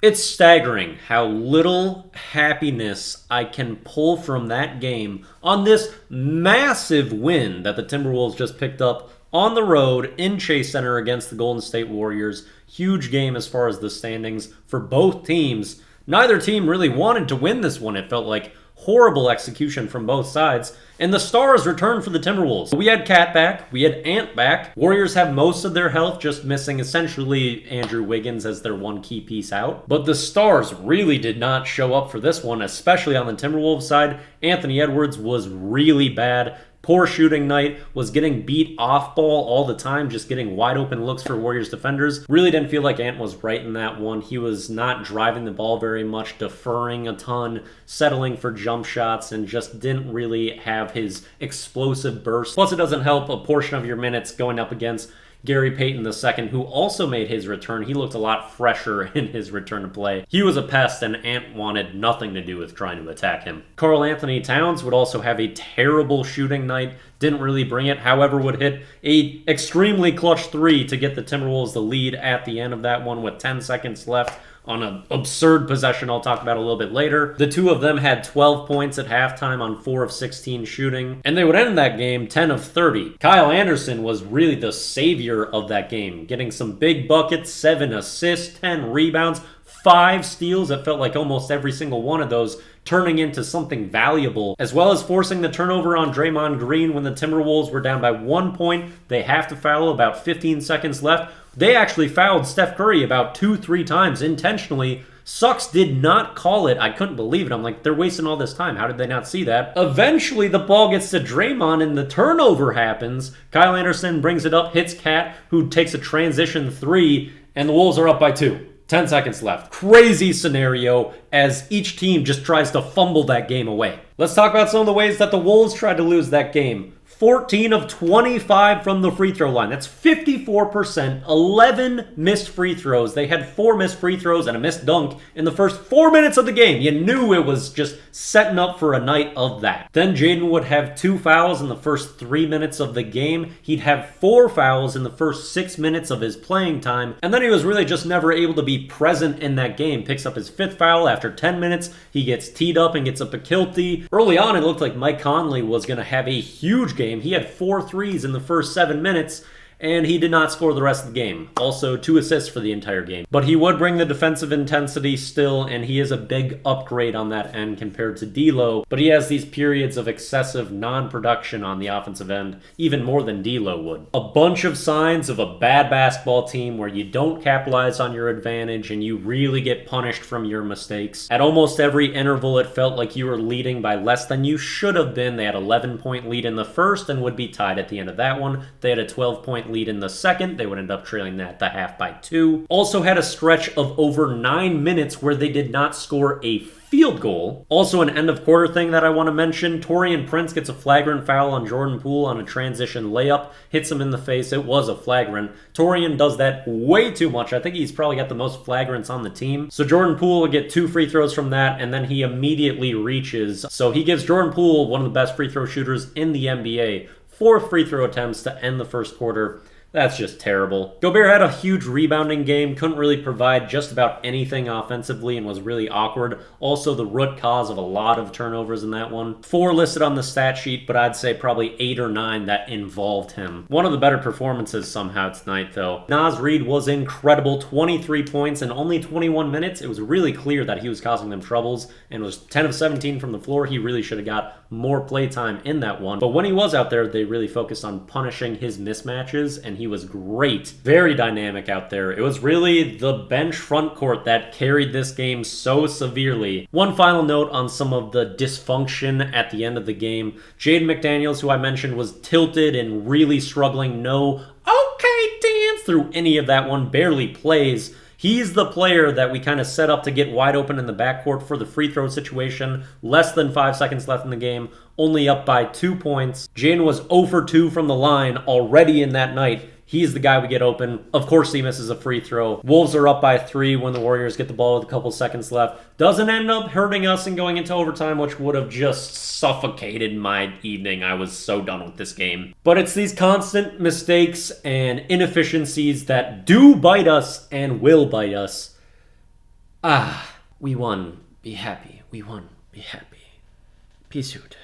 It's staggering how little happiness I can pull from that game on this massive win that the Timberwolves just picked up on the road in Chase Center against the Golden State Warriors. Huge game as far as the standings for both teams. Neither team really wanted to win this one. It felt like horrible execution from both sides. And the stars returned for the Timberwolves. We had Cat back. We had Ant back. Warriors have most of their health, just missing essentially Andrew Wiggins as their one key piece out. But the stars really did not show up for this one, especially on the Timberwolves side. Anthony Edwards was really bad. Poor shooting night, was getting beat off ball all the time, just getting wide open looks for Warriors defenders. Really didn't feel like Ant was right in that one. He was not driving the ball very much, deferring a ton, settling for jump shots, and just didn't really have his explosive burst. Plus, it doesn't help a portion of your minutes going up against Gary Payton II, who also made his return. He looked a lot fresher in his return to play. He was a pest, and Ant wanted nothing to do with trying to attack him. Karl Anthony Towns would also have a terrible shooting night. Didn't really bring it, however, would hit a extremely clutch three to get the Timberwolves the lead at the end of that one with 10 seconds left on an absurd possession I'll talk about a little bit later. The two of them had 12 points at halftime on 4 of 16 shooting, and they would end that game 10 of 30. Kyle Anderson was really the savior of that game, getting some big buckets, 7 assists, 10 rebounds, 5 steals. It felt like almost every single one of those turning into something valuable, as well as forcing the turnover on Draymond Green when the Timberwolves were down by 1 point. They have to foul about 15 seconds left. They actually fouled Steph Curry about 2-3 times intentionally. Sucks did not call it. I couldn't believe it. I'm like, they're wasting all this time. How did they not see that? Eventually, the ball gets to Draymond and the turnover happens. Kyle Anderson brings it up, hits Cat, who takes a transition 3, and the Wolves are up by 2. 10 seconds left. Crazy scenario as each team just tries to fumble that game away. Let's talk about some of the ways that the Wolves tried to lose that game. 14 of 25 from the free throw line. That's 54%. 11 missed free throws. They had 4 missed free throws and a missed dunk in the first 4 minutes of the game. You knew it was just setting up for a night of that. Then Jaden would have 2 fouls in the first 3 minutes of the game. He'd have 4 fouls in the first 6 minutes of his playing time. And then he was really just never able to be present in that game. Picks up his 5th foul after 10 minutes. He gets teed up and gets a Pakilty. Early on, it looked like Mike Conley was going to have a huge game. He had 4 threes in the first 7 minutes, and he did not score the rest of the game. Also, 2 assists for the entire game. But he would bring the defensive intensity still, and he is a big upgrade on that end compared to D'Lo. But he has these periods of excessive non-production on the offensive end, even more than D'Lo would. A bunch of signs of a bad basketball team where you don't capitalize on your advantage and you really get punished from your mistakes. At almost every interval, it felt like you were leading by less than you should have been. They had an 11-point lead in the first and would be tied at the end of that one. They had a 12-point lead in the second. They would end up trailing that at the half by 2. Also had a stretch of over 9 minutes where they did not score a field goal. Also an end of quarter thing that I want to mention, Taurean Prince gets a flagrant foul on Jordan Poole on a transition layup, hits him in the face. It was a flagrant. Taurean does that way too much. I think he's probably got the most flagrants on the team. So Jordan Poole will get 2 free throws from that, and then he immediately reaches. So he gives Jordan Poole, one of the best free throw shooters in the NBA, 4 free throw attempts to end the first quarter. That's just terrible. Gobert had a huge rebounding game, couldn't really provide just about anything offensively and was really awkward. Also the root cause of a lot of turnovers in that one. 4 listed on the stat sheet, but I'd say probably 8 or 9 that involved him. One of the better performances somehow tonight though. Naz Reid was incredible, 23 points in only 21 minutes. It was really clear that he was causing them troubles and was 10 of 17 from the floor. He really should have got more play time in that one. But when he was out there, they really focused on punishing his mismatches, and he was great. Very dynamic out there. It was really the bench front court that carried this game so severely. One final note on some of the dysfunction at the end of the game. Jaden McDaniels, who I mentioned, was tilted and really struggling. No okay dance through any of that one. Barely plays. He's the player that we kind of set up to get wide open in the backcourt for the free throw situation. Less than 5 seconds left in the game. Only up by 2 points. Jaden was 0 for 2 from the line already in that night. He's the guy we get open. Of course he misses a free throw. Wolves are up by 3 when the Warriors get the ball with a couple seconds left. Doesn't end up hurting us and going into overtime, which would have just suffocated my evening. I was so done with this game. But it's these constant mistakes and inefficiencies that do bite us and will bite us. Ah, we won. Be happy. We won. Be happy. Peace out.